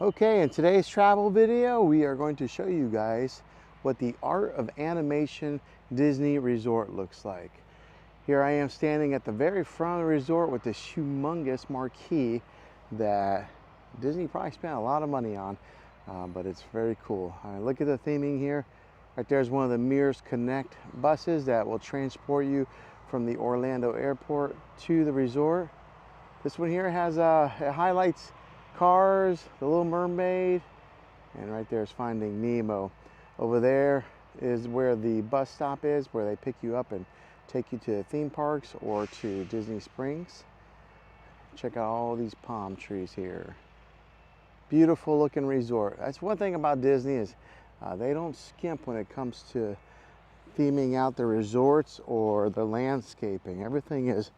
Okay, in today's travel video, we are going to show you guys what the Art of Animation Disney Resort looks like. Here I am standing at the very front of the resort with this humongous marquee that Disney probably spent a lot of money on, but it's very cool. Look at the theming here. Right there's one of the Mears Connect buses that will transport you from the Orlando airport to the resort. This one here has it highlights Cars, The Little Mermaid, and right there is Finding Nemo. Over there is where the bus stop is, where they pick you up and take you to the theme parks or to Disney Springs. Check out all these palm trees here. Beautiful looking resort. That's one thing about Disney is they don't skimp when it comes to theming out the resorts or the landscaping. Everything is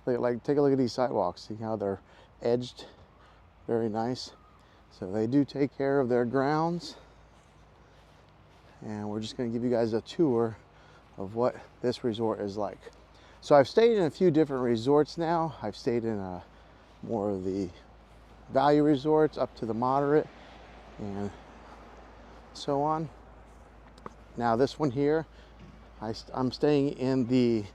like take a look at these sidewalks. See how they're edged? Very nice. So they do take care of their grounds. And we're just going to give you guys a tour of what this resort is like. So I've stayed in a few different resorts now. I've stayed in more of the value resorts up to the moderate and so on. Now this one here, I'm staying in the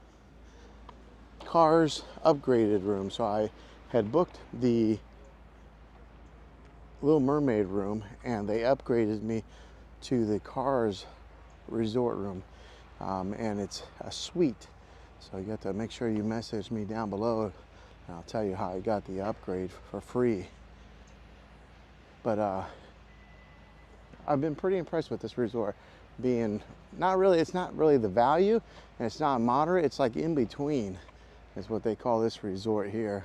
Cars upgraded room. So I had booked the Little Mermaid room and they upgraded me to the Cars resort room, and it's a suite, so you have to make sure you message me down below and I'll tell you how I got the upgrade for free. But I've been pretty impressed with this resort, being it's not really the value and it's not moderate, it's like in between is what they call this resort here.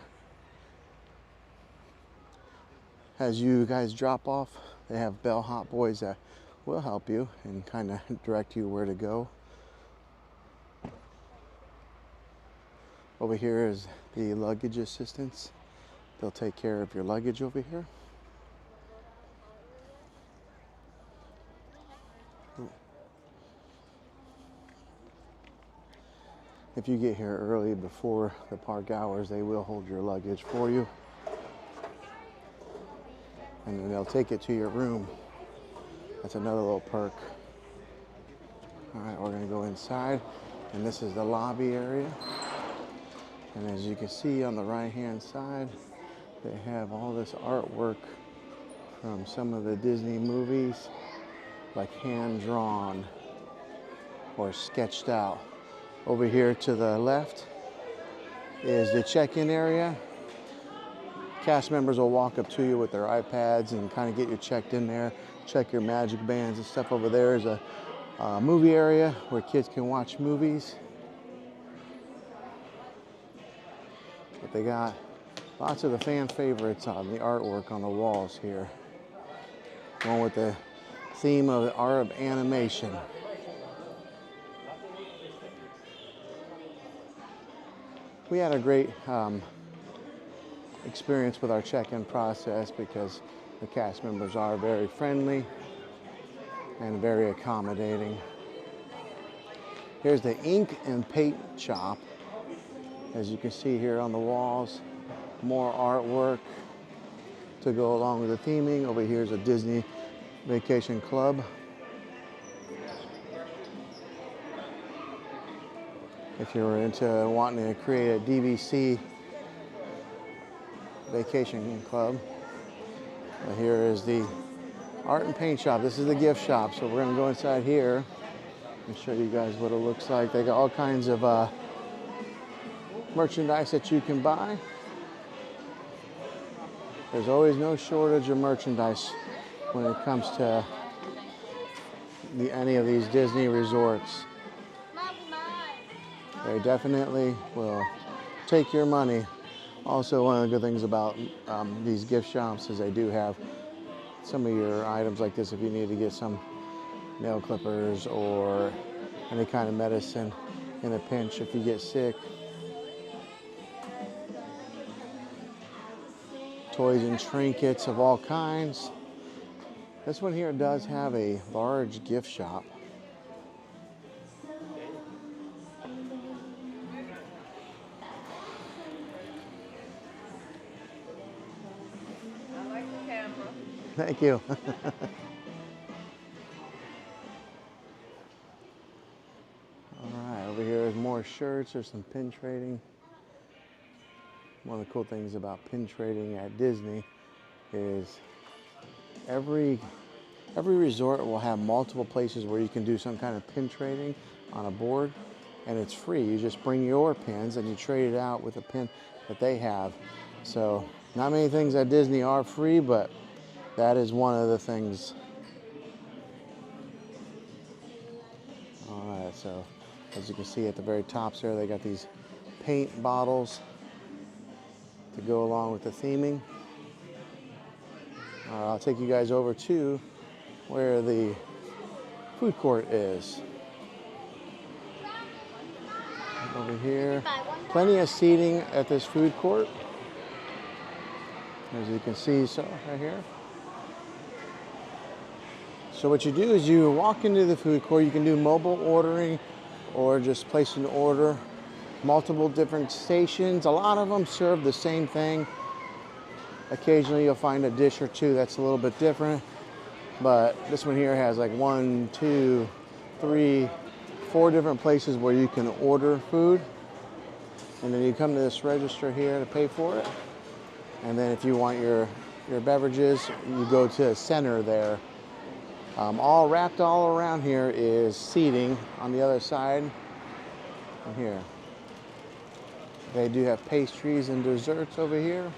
As you guys drop off, they have bellhop boys that will help you and kind of direct you where to go. Over here is the luggage assistance. They'll take care of your luggage over here. If you get here early before the park hours, they will hold your luggage for you. And then they'll take it to your room. That's another little perk. All right, we're gonna go inside, and this is the lobby area. And as you can see on the right-hand side, they have all this artwork from some of the Disney movies, like hand-drawn or sketched out. Over here to the left is the check-in area. Cast members will walk up to you with their iPads and kind of get you checked in there, check your magic bands and stuff. Over there is a movie area where kids can watch movies. But they got lots of the fan favorites on the artwork on the walls here. One with the theme of the Art of Animation. We had a great experience with our check-in process because the cast members are very friendly and very accommodating. Here's the ink and paint shop. As you can see here on the walls, more artwork to go along with the theming. Over here is a Disney Vacation Club. If you were into wanting to create a DVC vacation club. Here is the art and paint shop. This is the gift shop. So we're gonna go inside here and show you guys what it looks like. They got all kinds of merchandise that you can buy. There's always no shortage of merchandise when it comes to any of these Disney resorts. They definitely will take your money. Also, one of the good things about these gift shops is they do have some of your items like this if you need to get some nail clippers or any kind of medicine in a pinch if you get sick. Toys and trinkets of all kinds. This one here does have a large gift shop. Thank you. All right, over here is more shirts. There's some pin trading. One of the cool things about pin trading at Disney is every resort will have multiple places where you can do some kind of pin trading on a board, and it's free. You just bring your pins and you trade it out with a pin that they have. So not many things at Disney are free, but that is one of the things. All right, so as you can see at the very tops there, they got these paint bottles to go along with the theming. I'll take you guys over to where the food court is. Over here, plenty of seating at this food court. As you can see, so right here. So what you do is you walk into the food court. You can do mobile ordering or just place an order. Multiple different stations. A lot of them serve the same thing. Occasionally you'll find a dish or two that's a little bit different. But this one here has like 1, 2, 3, 4 different places where you can order food. And then you come to this register here to pay for it. And then if you want your beverages, you go to the center there. All wrapped all around here is seating on the other side. And here. They do have pastries and desserts over here.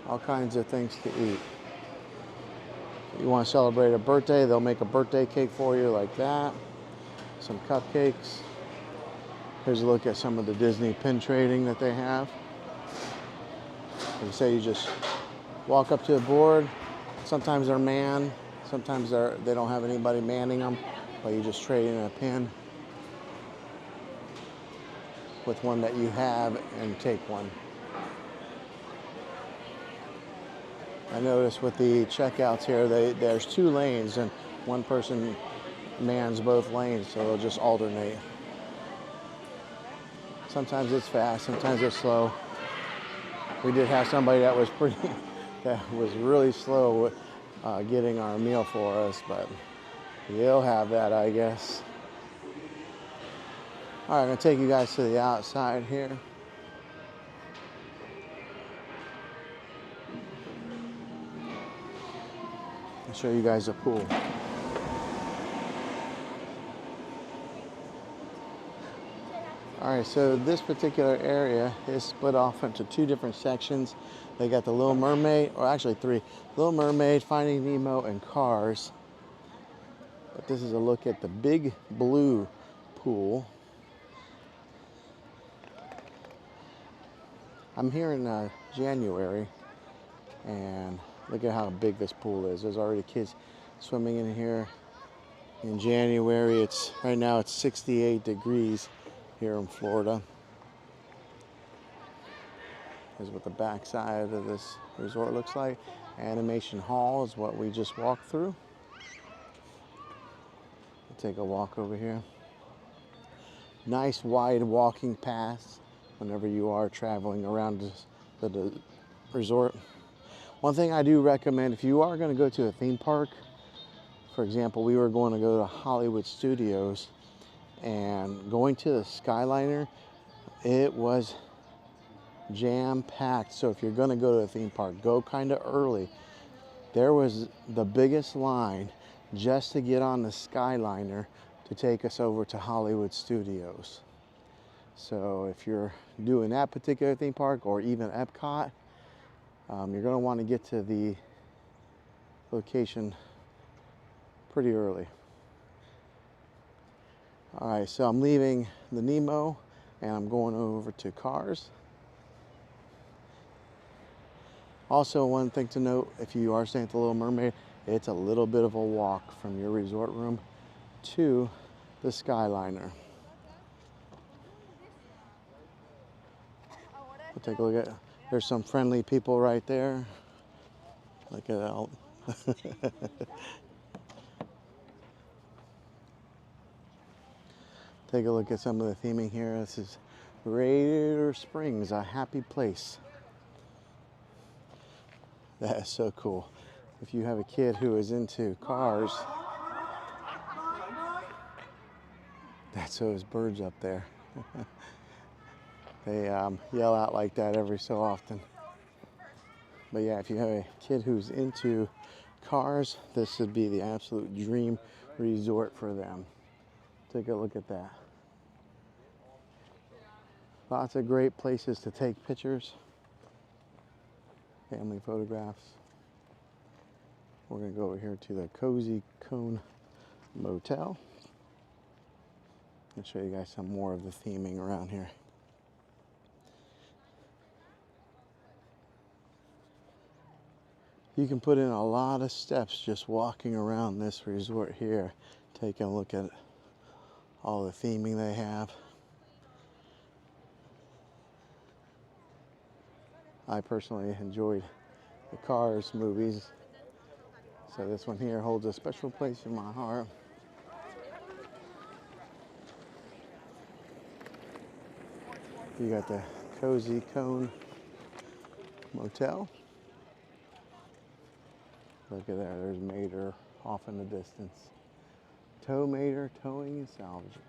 All kinds of things to eat. You want to celebrate a birthday, they'll make a birthday cake for you like that. Some cupcakes. Here's a look at some of the Disney pin trading that they have. Like I say, you just walk up to the board. Sometimes they're manned, sometimes they don't have anybody manning them, but you just trade in a pin with one that you have and take one. I noticed with the checkouts here, there's 2 lanes and one person mans both lanes, so they'll just alternate. Sometimes it's fast, sometimes it's slow. We did have somebody that was really slow with getting our meal for us, but they'll have that, I guess. All right, I'm gonna take you guys to the outside here. I'll show you guys a pool. All right, so this particular area is split off into 2 different sections. They got the Little Mermaid, or actually 3, Little Mermaid, Finding Nemo, and Cars. But this is a look at the Big Blue pool. I'm here in January, and look at how big this pool is. There's already kids swimming in here. In January, right now it's 68 degrees here in Florida. Here's what the back side of this resort looks like. Animation Hall is what we just walked through. We'll take a walk over here. Nice wide walking paths whenever you are traveling around the resort. One thing I do recommend, if you are going to go to a theme park, for example, we were going to go to Hollywood Studios, and going to the Skyliner, it was jam-packed. So if you're going to go to a theme park, go kind of early. There was the biggest line just to get on the Skyliner to take us over to Hollywood Studios. So if you're doing that particular theme park, or even Epcot, you're going to want to get to the location pretty early. All right, so I'm leaving the Nemo and I'm going over to Cars. Also, one thing to note, if you are staying at the Little Mermaid, it's a little bit of a walk from your resort room to the Skyliner. We'll take a look at, there's some friendly people right there. Look at that. Take a look at some of the theming here. This is Radiator Springs, a happy place. That is so cool. If you have a kid who is into cars, that's those birds up there. They yell out like that every so often. But yeah, if you have a kid who's into cars, this would be the absolute dream resort for them. Take a look at that. Lots of great places to take pictures, family photographs. We're gonna go over here to the Cozy Cone Motel and show you guys some more of the theming around here. You can put in a lot of steps just walking around this resort here, taking a look at all the theming they have. I personally enjoyed the Cars movies, so this one here holds a special place in my heart. You got the Cozy Cone Motel. Look at there, there's Mater off in the distance. Tow Mater, towing and salvaging.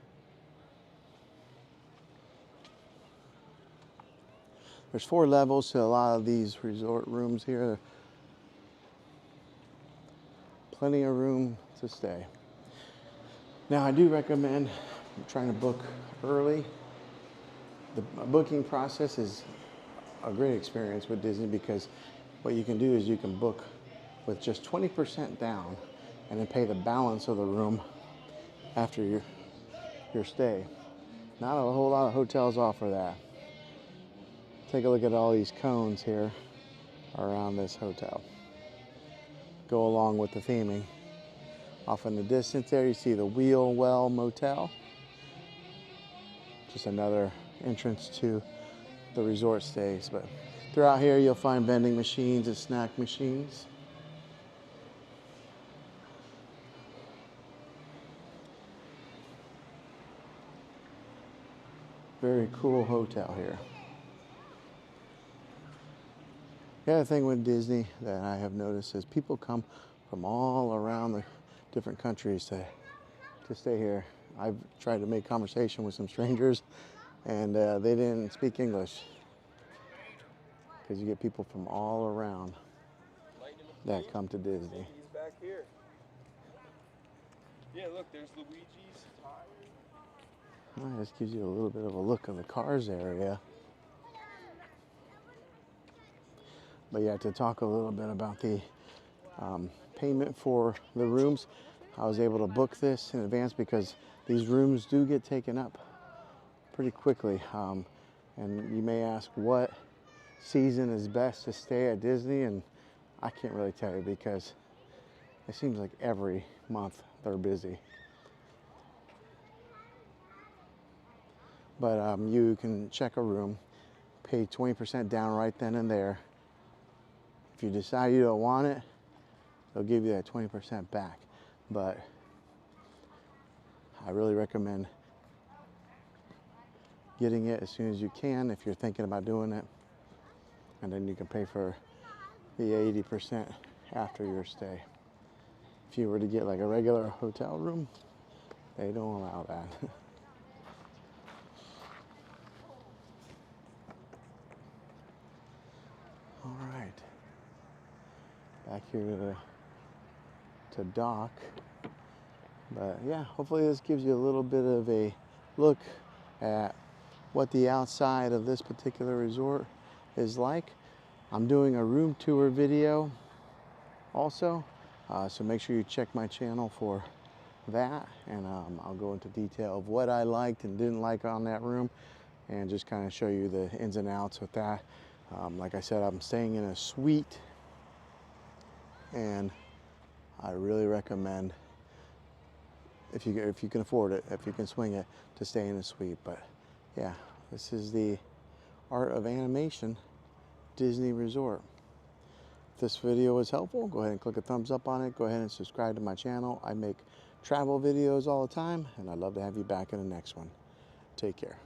There's 4 levels to a lot of these resort rooms here. Plenty of room to stay. Now I do recommend trying to book early. The booking process is a great experience with Disney because what you can do is you can book with just 20% down and then pay the balance of the room after your stay. Not a whole lot of hotels offer that. Take a look at all these cones here around this hotel. Go along with the theming. Off in the distance there you see the Wheel Well Motel. Just another entrance to the resort stays. But throughout here you'll find vending machines and snack machines. Very cool hotel here. The other thing with Disney that I have noticed is people come from all around the different countries to stay here. I've tried to make conversation with some strangers and they didn't speak English because you get people from all around that come to Disney. Back here. Yeah, look, there's Luigi's. Well, this gives you a little bit of a look of the Cars area. But yeah, to talk a little bit about the payment for the rooms, I was able to book this in advance because these rooms do get taken up pretty quickly. And you may ask what season is best to stay at Disney, and I can't really tell you because it seems like every month they're busy. But you can check a room, pay 20% down right then and there. If you decide you don't want it, they'll give you that 20% back. But I really recommend getting it as soon as you can if you're thinking about doing it. And then you can pay for the 80% after your stay. If you were to get like a regular hotel room, they don't allow that. All right. Back here to dock. But yeah, hopefully this gives you a little bit of a look at what the outside of this particular resort is like. I'm doing a room tour video also, so make sure you check my channel for that, and I'll go into detail of what I liked and didn't like on that room and just kind of show you the ins and outs with that. Like I said, I'm staying in a suite, and I really recommend, if you can afford it, if you can swing it, to stay in a suite. But yeah, this is the Art of Animation Disney Resort. If this video was helpful, go ahead and click a thumbs up on it. Go ahead and subscribe to my channel. I make travel videos all the time, and I'd love to have you back in the next one. Take care.